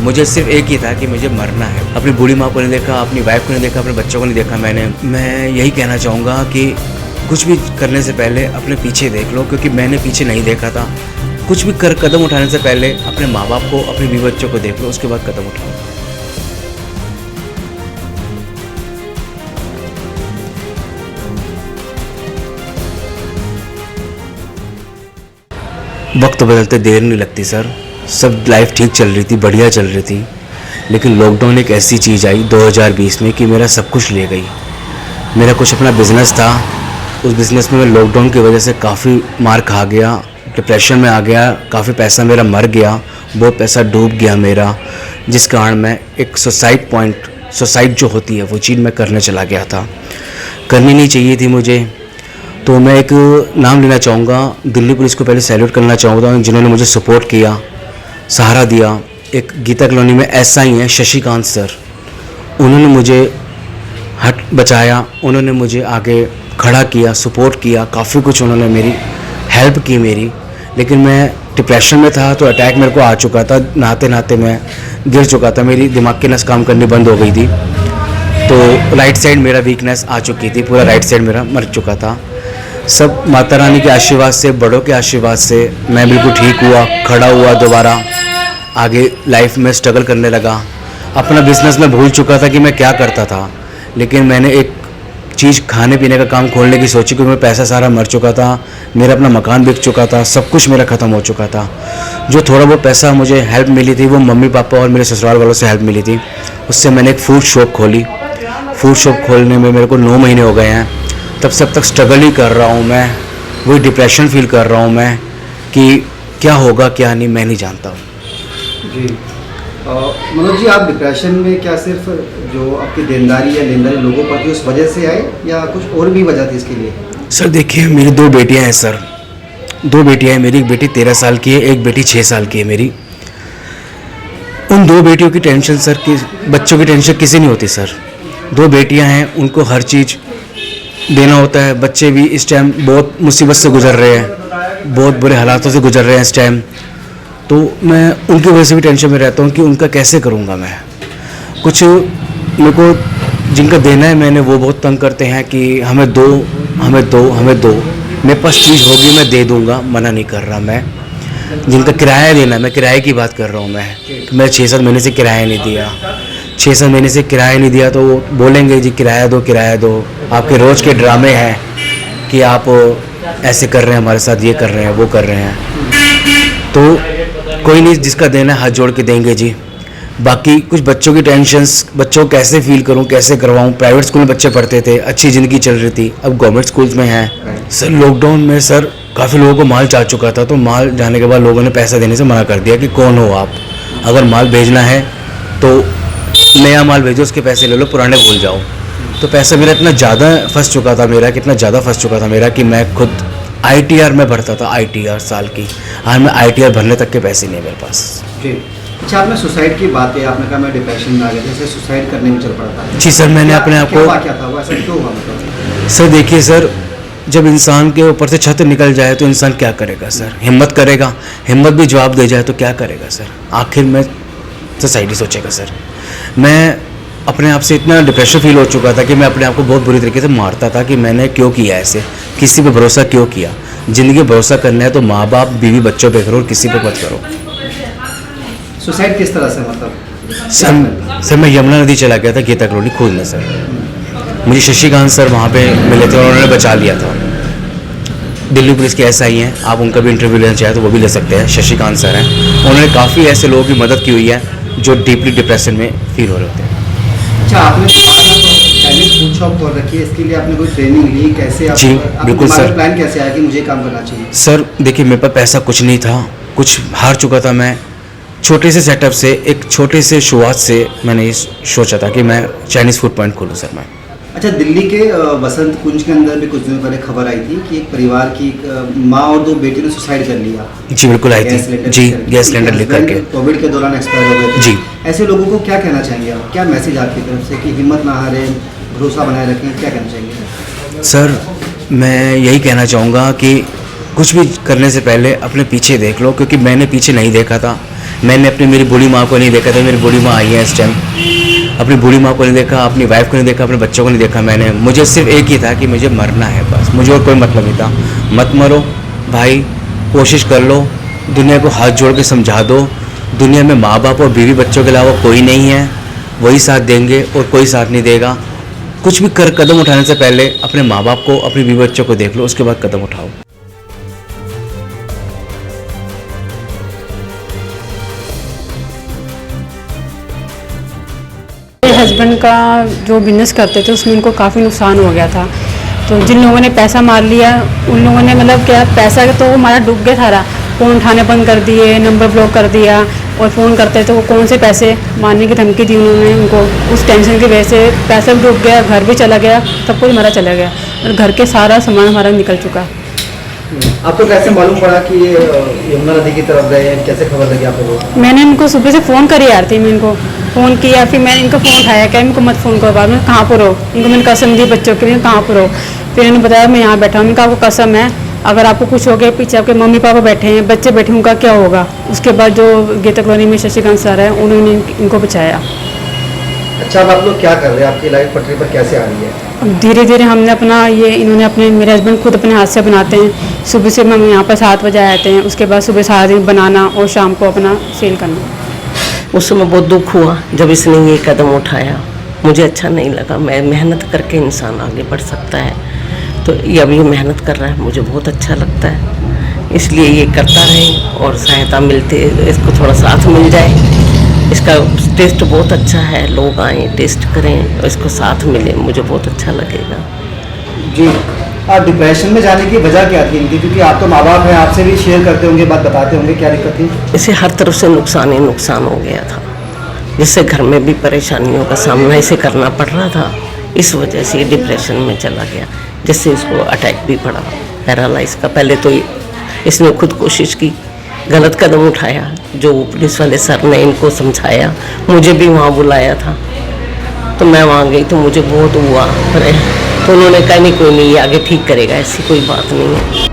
मुझे सिर्फ एक ही था कि मुझे मरना है। अपनी बूढ़ी माँ को नहीं देखा, अपनी वाइफ को नहीं देखा, अपने बच्चों को नहीं देखा मैं यही कहना चाहूँगा कि कुछ भी करने से पहले अपने पीछे देख लो, क्योंकि मैंने पीछे नहीं देखा था। कुछ भी कदम उठाने से पहले अपने माँ बाप को, अपने बीवी बच्चों को देख लो, उसके बाद कदम उठाओ। वक्त बदलते देर नहीं लगती सर। सब लाइफ ठीक चल रही थी, बढ़िया चल रही थी, लेकिन लॉकडाउन एक ऐसी चीज़ आई 2020 में कि मेरा सब कुछ ले गई। मेरा कुछ अपना बिज़नेस था, उस बिज़नेस में मैं लॉकडाउन की वजह से काफ़ी मार खा गया, डिप्रेशन में आ गया, काफ़ी पैसा मेरा मर गया, बहुत पैसा डूब गया मेरा, जिस कारण मैं एक सुसाइड जो होती है वो चीज़ मैं करने चला गया था। करनी नहीं चाहिए थी मुझे। तो मैं एक नाम लेना चाहूँगा, दिल्ली पुलिस को पहले सैल्यूट करना चाहूँगा, जिन्होंने मुझे सपोर्ट किया, सहारा दिया। एक गीता कॉलोनी में एसआई हैं शशिकांत सर, उन्होंने मुझे बचाया, उन्होंने मुझे आगे खड़ा किया, सपोर्ट किया, काफ़ी कुछ उन्होंने मेरी हेल्प की मेरी। लेकिन मैं डिप्रेशन में था, तो अटैक मेरे को आ चुका था, नहाते नहाते मैं गिर चुका था, मेरी दिमाग की नस काम करनी बंद हो गई थी, तो राइट साइड मेरा वीकनेस आ चुकी थी, पूरा राइट साइड मेरा मर चुका था। सब माता रानी के आशीर्वाद से, बड़ों के आशीर्वाद से मैं बिल्कुल ठीक हुआ, खड़ा हुआ, दोबारा आगे लाइफ में स्ट्रगल करने लगा। अपना बिजनेस में भूल चुका था कि मैं क्या करता था, लेकिन मैंने एक चीज़ खाने पीने का काम खोलने की सोची, क्योंकि मेरा पैसा सारा मर चुका था, मेरा अपना मकान बिक चुका था, सब कुछ मेरा ख़त्म हो चुका था। जो थोड़ा बहुत पैसा मुझे हेल्प मिली थी वो मम्मी पापा और मेरे ससुराल वालों से हेल्प मिली थी, उससे मैंने एक फूड शॉप खोली। फूड शॉप खोलने में मेरे को 9 महीने हो गए हैं, तब से अब तक स्ट्रगल ही कर रहा हूँ मैं, वही डिप्रेशन फील कर रहा हूँ मैं कि क्या होगा क्या नहीं, मैं नहीं जानता हूँ जी। मनोज जी, आप डिप्रेशन में क्या सिर्फ जो आपकी देनदारी या लेनदारी लोगों पर थी उस वजह से आए, या कुछ और भी वजह थी इसके लिए? सर देखिए, मेरी 2 बेटियां हैं सर, 2 बेटियां हैं मेरी। एक बेटी 13 साल की है, एक बेटी 6 साल की है मेरी। उन 2 बेटियों की टेंशन सर, कि बच्चों की टेंशन किसी नहीं होती सर। 2 बेटियां हैं, उनको हर चीज़ देना होता है। बच्चे भी इस टाइम बहुत मुसीबत से गुजर रहे हैं, बहुत बुरे हालातों से गुजर रहे हैं इस टाइम, तो मैं उनकी वजह से भी टेंशन में रहता हूँ कि उनका कैसे करूँगा मैं। कुछ मेरे को जिनका देना है मैंने, वो बहुत तंग करते हैं कि हमें दो, हमें दो, हमें दो। मेरे पास चीज़ होगी मैं दे दूँगा, मना नहीं कर रहा मैं। जिनका किराया देना, मैं किराए की बात कर रहा हूँ मैं 6-7 महीने से किराया नहीं दिया, 6-7 महीने से किराया नहीं दिया, तो वो बोलेंगे जी किराया दो, किराया दो। आपके रोज़ के ड्रामे हैं कि आप ऐसे कर रहे हैं हमारे साथ, ये कर रहे हैं, वो कर रहे हैं। तो कोई नहीं, जिसका देना है हाथ जोड़ के देंगे जी। बाकी कुछ बच्चों की टेंशन्स, बच्चों को कैसे फील करूं, कैसे करवाऊं। प्राइवेट स्कूल में बच्चे पढ़ते थे, अच्छी ज़िंदगी चल रही थी, अब गवर्नमेंट स्कूल्स में हैं सर। लॉकडाउन में सर काफ़ी लोगों को माल जा चुका था, तो माल जाने के बाद लोगों ने पैसा देने से मना कर दिया कि कौन हो आप, अगर माल भेजना है तो नया माल भेजो, उसके पैसे ले लो, पुराने भूल जाओ। तो पैसा मेरा इतना ज़्यादा फंस चुका था मेरा कि मैं खुद ITR में भरता था, ITR साल की। आज मैं ITR भरने तक के पैसे नहीं है मेरे पास जी। अच्छा, आपने सुसाइड की बात है, आपने कहा मैं डिप्रेशन में आ गया, जैसे सुसाइड करने में चल पड़ा था जी सर। मैंने अपने आप को, क्या था वो, ऐसा क्यों हुआ मतलब? सर देखिए सर, जब इंसान के ऊपर से छत निकल जाए तो इंसान क्या करेगा सर? हिम्मत करेगा, हिम्मत भी जवाब दे जाए तो क्या करेगा सर? आखिर में सुसाइड ही सोचेगा सर। मैं अपने आप से इतना डिप्रेशन फील हो चुका था कि मैं अपने आप को बहुत बुरी तरीके से मारता था कि मैंने क्यों किया ऐसे, किसी पे भरोसा क्यों किया। ज़िंदगी भरोसा करना है तो माँ बाप, बीवी बच्चों पे करो और किसी पे मत करो। सुसाइड किस तरह से मतलब? सर मैं यमुना नदी चला गया था गीता कॉलोनी खोजने सर। मुझे शशिकांत सर वहाँ पे मिले थे और उन्होंने बचा लिया था। दिल्ली पुलिस के SI हैं, आप उनका भी इंटरव्यू लेना चाहें तो वो भी ले सकते हैं। शशिकांत सर हैं, उन्होंने काफ़ी ऐसे लोगों की मदद की हुई है जो डीपली डिप्रेशन में फील हो रहे होते हैं। अच्छा, आपने फूड शॉप खोल रखी है, इसके लिए आपने कोई ट्रेनिंग ली? कैसे आप, जी बिल्कुल सर। प्लान कैसे आया कि मुझे काम करना चाहिए? सर देखिए, मेरे पास पैसा कुछ नहीं था, कुछ हार चुका था मैं। छोटे से सेटअप से, एक छोटे से शुरुआत से मैंने ये सोचा था कि मैं चाइनीज़ फूड पॉइंट खोलूँ सर मैं। अच्छा, दिल्ली के बसंत कुंज के अंदर भी कुछ दिनों पहले खबर आई थी कि एक परिवार की माँ और 2 बेटियों ने सुसाइड कर लिया। जी बिल्कुल आई थी जी, गैस सिलेंडर लेकर के कोविड के दौरान एक्सपायर हो गए थे जी। ऐसे लोगों को क्या कहना चाहेंगे आप? क्या मैसेज आपकी तरफ से कि हिम्मत ना हारें, भरोसा बनाए रखें, क्या कहना चाहेंगे? सर मैं यही कहना चाहूँगा कि कुछ भी करने से पहले अपने पीछे देख लो, क्योंकि मैंने पीछे नहीं देखा था, मैंने अपनी मेरी बूढ़ी माँ को नहीं देखा था, मेरी बूढ़ी माँ आई है इस टाइम, अपनी बूढ़ी माँ को नहीं देखा, अपनी वाइफ को नहीं देखा, अपने बच्चों को नहीं देखा मैंने। मुझे सिर्फ एक ही था कि मुझे मरना है बस, मुझे और कोई मतलब नहीं था। मत मरो भाई, कोशिश कर लो, दुनिया को हाथ जोड़ के समझा दो, दुनिया में माँ बाप और बीवी बच्चों के अलावा कोई नहीं है, वही साथ देंगे और कोई साथ नहीं देगा। कुछ भी कदम उठाने से पहले अपने माँ बाप को, अपनी बीवी बच्चों को देख लो, उसके बाद कदम उठाओ। मेरे हस्बैंड का जो बिजनेस करते थे उसमें उनको काफ़ी नुकसान हो गया था। तो जिन लोगों ने पैसा मार लिया उन लोगों ने मतलब क्या पैसा तो हमारा डूब गया सारा, फ़ोन उठाने बंद कर दिए, नंबर ब्लॉक कर दिया, और फ़ोन करते तो वो कौन से पैसे मारने की धमकी दी उन्होंने उनको। उस टेंशन की वजह से पैसा भी डूब गया, घर भी चला गया, सब कुछ हमारा चला गया और घर के सारा सामान हमारा निकल चुका। आपको कैसे मालूम पड़ा कि ये यमुना नदी की तरफ गए हैं, कैसे खबर लगी आप लोगों को? मैंने इनको सुबह से फ़ोन करी यार थी, मैं इनको फ़ोन किया, फिर मैंने इनको फ़ोन उठाया, क्या इनको मत फ़ोन करो, बाद में कहाँ पर हो, इनको मैंने कसम दी बच्चों के लिए, कहाँ पर हो। फिर इन्होंने बताया मैं यहाँ बैठा हूँ। मैंने कहा आपको कसम है, अगर आपको कुछ हो गया, पीछे आपके मम्मी पापा बैठे हैं, बच्चे बैठे, उनका क्या होगा। उसके बाद जो गीता कॉलोनी में शशिकांत सर है, उन्होंने इनको बचाया। अच्छा, अब आप लोग क्या कर रहे हैं? आपकी लाइफ पटरी पर कैसे आ रही है? अब धीरे धीरे हमने अपना ये, इन्होंने अपने, मेरे हस्बैंड खुद अपने हाथ से बनाते हैं। सुबह से हम यहाँ पर 7 बजे आते हैं, उसके बाद सुबह सारा दिन बनाना और शाम को अपना सेल करना। उस समय बहुत दुख हुआ जब इसने ये कदम उठाया, मुझे अच्छा नहीं लगा। मैं मेहनत करके इंसान आगे बढ़ सकता है, तो ये अब ये मेहनत कर रहा है, मुझे बहुत अच्छा लगता है। इसलिए ये करता रहे और सहायता मिलते, इसको थोड़ा साथ मिल जाए। इसका टेस्ट बहुत अच्छा है, लोग आएँ टेस्ट करें और इसको साथ मिले, मुझे बहुत अच्छा लगेगा। जी, आप डिप्रेशन में जाने की वजह क्या थी इनकी? क्योंकि आप तो माँ बाप हैं, आपसे भी शेयर करते होंगे, बात बताते होंगे, क्या दिक्कत थी? इसे हर तरफ से नुकसान ही नुकसान हो गया था, जिससे घर में भी परेशानियों का सामना इसे करना पड़ रहा था। इस वजह से ये डिप्रेशन में चला गया, जिससे इसको अटैक भी पड़ा, पैरालाइज का। पहले तो इसने खुद कोशिश की, गलत कदम उठाया, जो पुलिस वाले सर ने इनको समझाया, मुझे भी वहाँ बुलाया था, तो मैं वहाँ गई तो मुझे बहुत हुआ, पर तो उन्होंने कहा नहीं कोई नहीं, ये आगे ठीक करेगा, ऐसी कोई बात नहीं है।